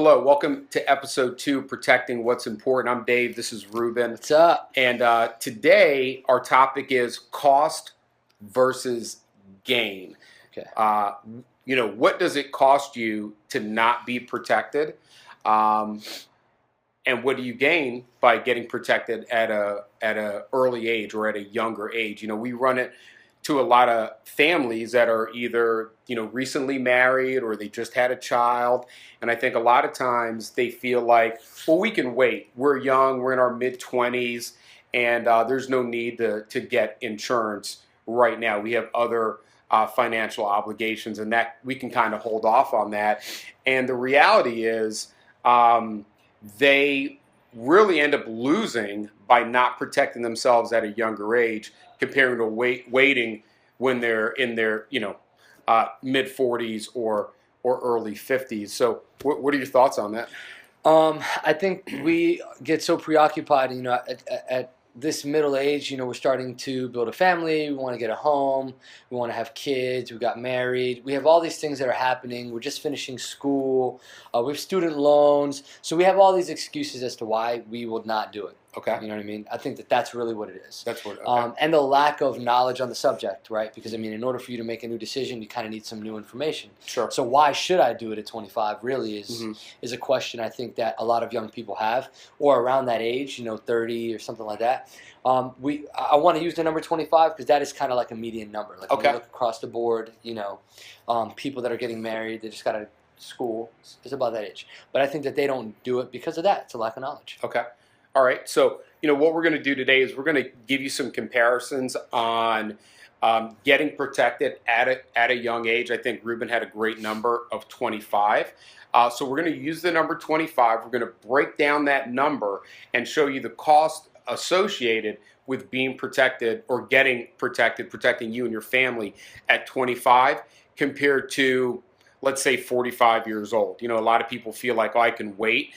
Hello, welcome to episode 2, Protecting What's Important. I'm Dave, this is Ruben. What's up? And today our topic is cost versus gain. Okay. What does it cost you to not be protected? And what do you gain by getting protected at a early age or at a younger age? We run it to a lot of families that are either, recently married or they just had a child. And I think a lot of times they feel like, well, we can wait. We're young, we're in our mid-20s, and there's no need to get insurance right now. We have other financial obligations, and that we can kind of hold off on that. And the reality is they really end up losing by not protecting themselves at a younger age, comparing to waiting when they're in their mid 40s or early 50s. So what are your thoughts on that? I think we get so preoccupied, at this middle age, we're starting to build a family, we want to get a home, we want to have kids, we got married, we have all these things that are happening, we're just finishing school, we have student loans, so we have all these excuses as to why we will not do it. Okay. You know what I mean? I think that's really what it is. That's what. Okay. And the lack of knowledge on the subject, right? Because in order for you to make a new decision, you kind of need some new information. Sure. So why should I do it at 25? Really is a question I think that a lot of young people have, or around that age, 30 or something like that. I want to use the number 25 because that is kind of like a median number. Like when you look across the board, people that are getting married, they just got out of school, it's about that age. But I think that they don't do it because of that. It's a lack of knowledge. Okay. All right, so what we're going to do today is we're going to give you some comparisons on getting protected at a young age. I think Ruben had a great number of 25. So we're going to use the number 25. We're going to break down that number and show you the cost associated with being protected or getting protected, protecting you and your family at 25 compared to, let's say, 45 years old. A lot of people feel like, oh, I can wait.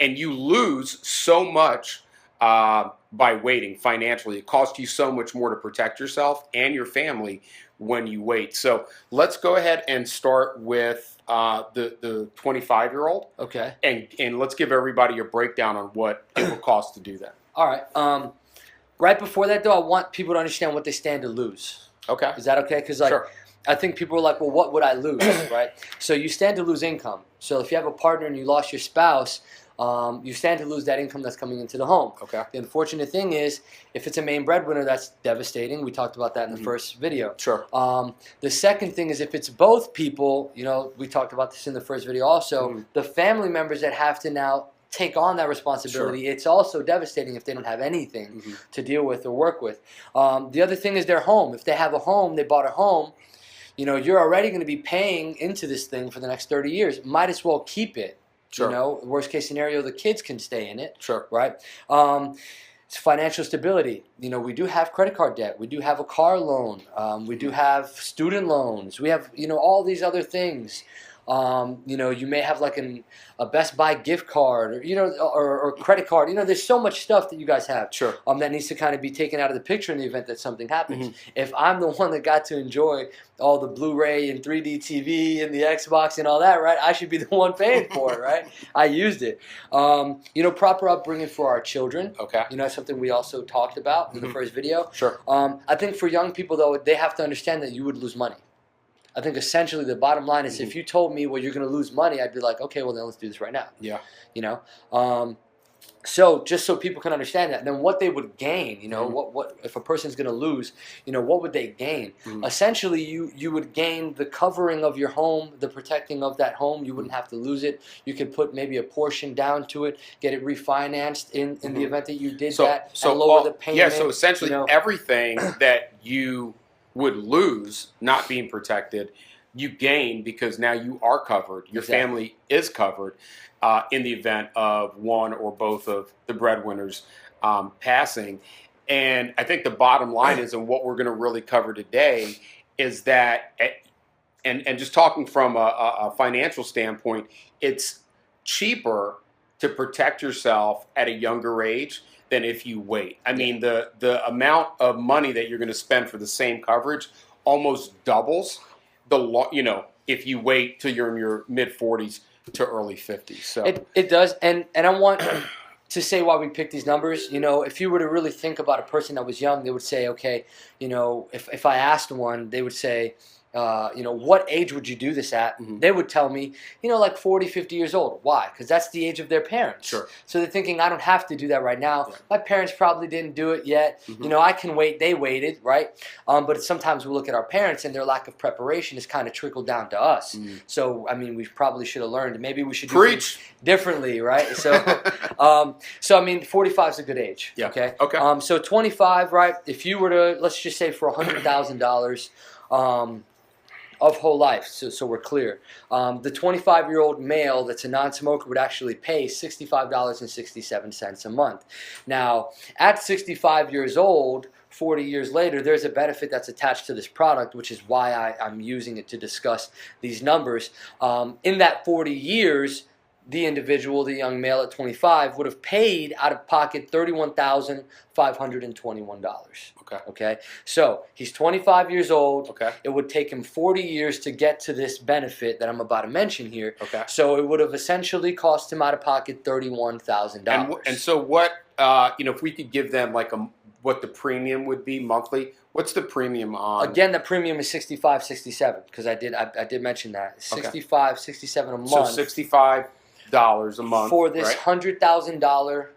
And you lose so much by waiting financially. It costs you so much more to protect yourself and your family when you wait. So let's go ahead and start with the 25-year-old. Okay. And let's give everybody a breakdown on what it will cost to do that. All right. Right before that, though, I want people to understand what they stand to lose. Okay. Is that okay? Because sure. I think people are like, well, what would I lose, right? So you stand to lose income. So if you have a partner and you lost your spouse, you stand to lose that income that's coming into the home. Okay. The unfortunate thing is, if it's a main breadwinner, that's devastating. We talked about that in the first video. Sure. The second thing is, if it's both people, we talked about this in the first video also, the family members that have to now take on that responsibility, Sure. It's also devastating if they don't have anything to deal with or work with. The other thing is their home. If they have a home, they bought a home, you're already going to be paying into this thing for the next 30 years. Might as well keep it. Sure. Worst case scenario, the kids can stay in it. Sure. Right? It's financial stability. We do have credit card debt. We do have a car loan. We do have student loans. We have, all these other things. You may have like a Best Buy gift card or credit card. There's so much stuff that you guys have. Sure. That needs to kind of be taken out of the picture in the event that something happens. If I'm the one that got to enjoy all the Blu-ray and 3D TV and the Xbox and all that, right? I should be the one paying for it, right? I used it. Proper upbringing for our children. Okay. Something we also talked about in the first video. Sure. I think for young people, though, they have to understand that you would lose money. I think essentially the bottom line is if you told me, well, you're going to lose money, I'd be like, okay, well, then let's do this right now. Yeah. So just so people can understand that, and then what they would gain, what if a person's going to lose, what would they gain? Essentially, you would gain the covering of your home, the protecting of that home. You wouldn't have to lose it. You could put maybe a portion down to it, get it refinanced in the event that you did that, and lower the payment. Yeah, so essentially everything that you would lose not being protected, you gain because now you are covered. Your family is covered in the event of one or both of the breadwinners passing. And I think the bottom line is, and what we're going to really cover today, is that, and just talking from a financial standpoint, it's cheaper to protect yourself at a younger age than if you wait. I mean, the amount of money that you're going to spend for the same coverage almost doubles if you wait till you're in your mid 40s to early 50s. So It does, and I want to say why we picked these numbers. You know, if you were to really think about a person that was young, they would say, okay, you know, if I asked one, they would say, you know, what age would you do this at? Mhm. They would tell me, you know, like 40, 50 years old. Why? Because that's the age of their parents. Sure. So they're thinking, I don't have to do that right now. Yeah. My parents probably didn't do it yet. Mhm. You know, I can wait. They waited, right? But sometimes we look at our parents and their lack of preparation has kind of trickled down to us. Mhm. So, I mean, we probably should have learned. Maybe we should do Preach. things differently, right? So, so I mean, 45 is a good age. Yeah. Okay. Okay. So 25, right? If you were to, let's just say for $100,000 of whole life, so we're clear, the 25-year-old male that's a non-smoker would actually pay $65.67 a month. Now, at 65 years old, 40 years later, there's a benefit that's attached to this product, which is why I'm using it to discuss these numbers. In that 40 years, the individual, the young male at 25, would have paid out of pocket $31,521. Okay. Okay, so he's 25 years old. Okay. It would take him 40 years to get to this benefit that I'm about to mention here. Okay. So it would have essentially cost him out of pocket $31,000. And so what? You know, if we could give them like what the premium would be monthly. What's the premium on? Again, the premium is $65.67 because I did mention that. $65.67 a month. So $65 a month for this right? $100,000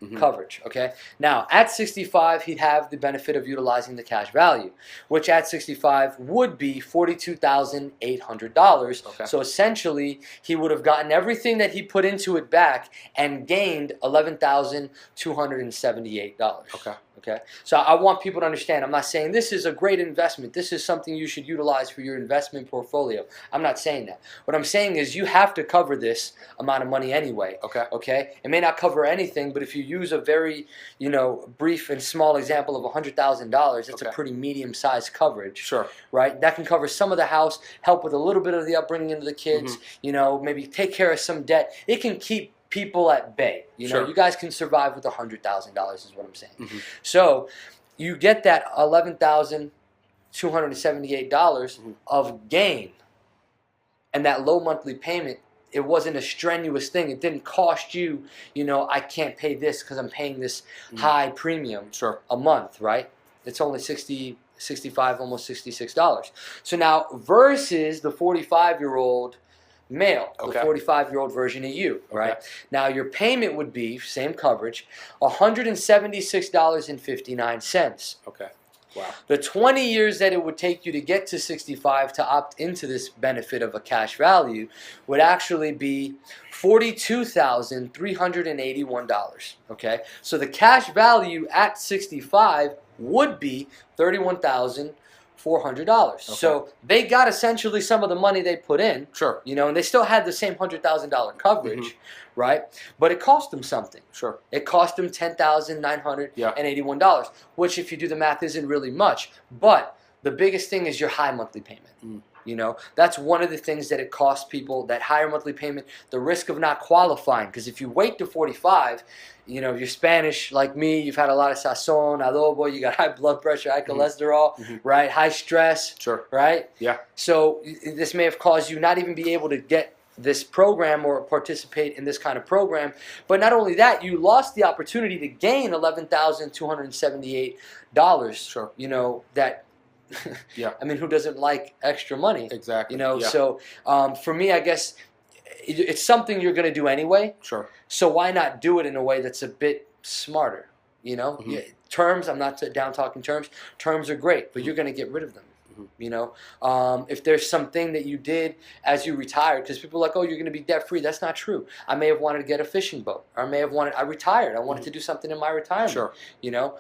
Mhm. coverage. Okay. Now at 65, he'd have the benefit of utilizing the cash value, which at 65 would be $42,800. Okay. So essentially, he would have gotten everything that he put into it back and gained $11,278. Okay. Okay, so I want people to understand, I'm not saying this is a great investment. This is something you should utilize for your investment portfolio. I'm not saying that. What I'm saying is you have to cover this amount of money anyway. Okay. Okay, it may not cover anything, but if you use a very, you know, brief and small example of $100,000, that's Okay. a pretty medium-sized coverage. Sure. Right, that can cover some of the house, help with a little bit of the upbringing of the kids. You know, maybe take care of some debt. It can keep people at bay. You know, Sure. you guys can survive with $100,000 is what I'm saying. Mhm. So you get that $11,278 Mhm. of gain, and that low monthly payment. It wasn't a strenuous thing. It didn't cost you. You know, I can't pay this because I'm paying this Mhm. high premium Sure. a month, right? It's only 60, 65, almost $66. So now versus the 45-year-old male, the Okay. 45-year-old version of you, right? Okay. Now your payment would be, same coverage, $176.59. Okay. Wow. The 20 years that it would take you to get to 65 to opt into this benefit of a cash value would actually be $42,381. Okay, so the cash value at 65 would be $31,400. Okay. So they got essentially some of the money they put in, Sure. you know, and they still had the same $100,000 coverage, right? But it cost them something. Sure. It cost them $10,981, which, if you do the math, isn't really much. But the biggest thing is your high monthly payment. You know, that's one of the things that it costs people, that higher monthly payment, the risk of not qualifying. Because if you wait to 45, you know, if you're Spanish like me, you've had a lot of sazon, adobo, you got high blood pressure, high cholesterol, right? High stress, Sure. right? Yeah. So this may have caused you not even be able to get this program or participate in this kind of program. But not only that, you lost the opportunity to gain $11,278. Sure. You know, that, Yeah. I mean, who doesn't like extra money? Exactly. You know, Yeah. so for me, I guess it's something you're going to do anyway. Sure. So why not do it in a way that's a bit smarter? You know, Mhm. Yeah, terms, I'm not down talking terms. Terms are great, but you're going to get rid of them. Mhm. You know, if there's something that you did as you retired, because people are like, oh, you're going to be debt free. That's not true. I may have wanted to get a fishing boat. Or I retired. I wanted to do something in my retirement. Sure. You know,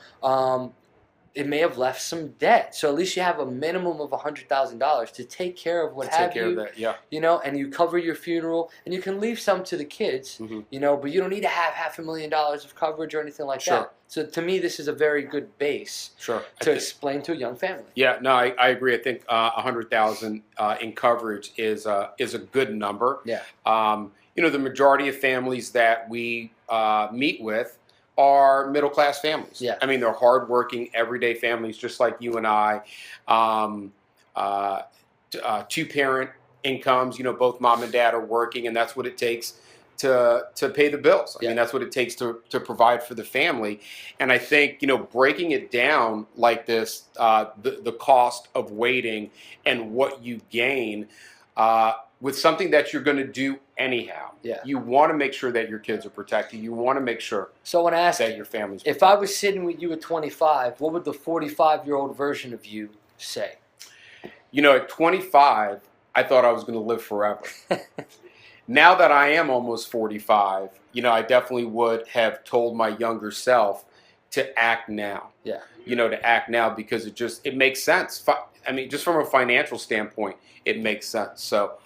it may have left some debt. So at least you have a minimum of $100,000 to take care of what To have take care you. of that. Yeah. You know, and you cover your funeral, and you can leave some to the kids. Mhm. You know, but you don't need to have $500,000 of coverage or anything like Sure. that. So to me, this is a very good base Sure. to explain to a young family. Yeah, no, I agree. I think 100,000 in coverage is a good number. Yeah. You know, the majority of families that we meet with are middle class families. Yeah. I mean, they're hardworking, everyday families, just like you and I. Two parent incomes. Both mom and dad are working, and that's what it takes to pay the bills. I Yeah. mean, that's what it takes to provide for the family. And I think, breaking it down like this, the cost of waiting and what you gain with something that you're going to do anyhow. Yeah. You want to make sure that your kids are protected. You want to make sure So I want to ask that you, your family's if protected. I was sitting with you at 25, what would the 45-year-old version of you say? At 25, I thought I was going to live forever. Now that I am almost 45, I definitely would have told my younger self to act now. Yeah. To act now because it makes sense. I mean, just from a financial standpoint, it makes sense. So,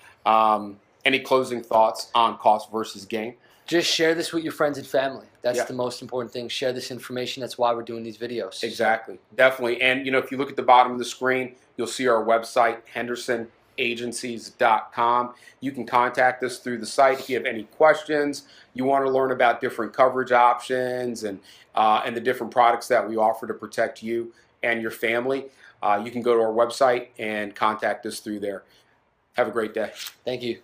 any closing thoughts on cost versus gain? Just share this with your friends and family. That's Yeah. the most important thing. Share this information. That's why we're doing these videos. Exactly. Definitely. And, if you look at the bottom of the screen, you'll see our website, HendersonAgencies.com. You can contact us through the site if you have any questions. You want to learn about different coverage options and the different products that we offer to protect you and your family. You can go to our website and contact us through there. Have a great day. Thank you.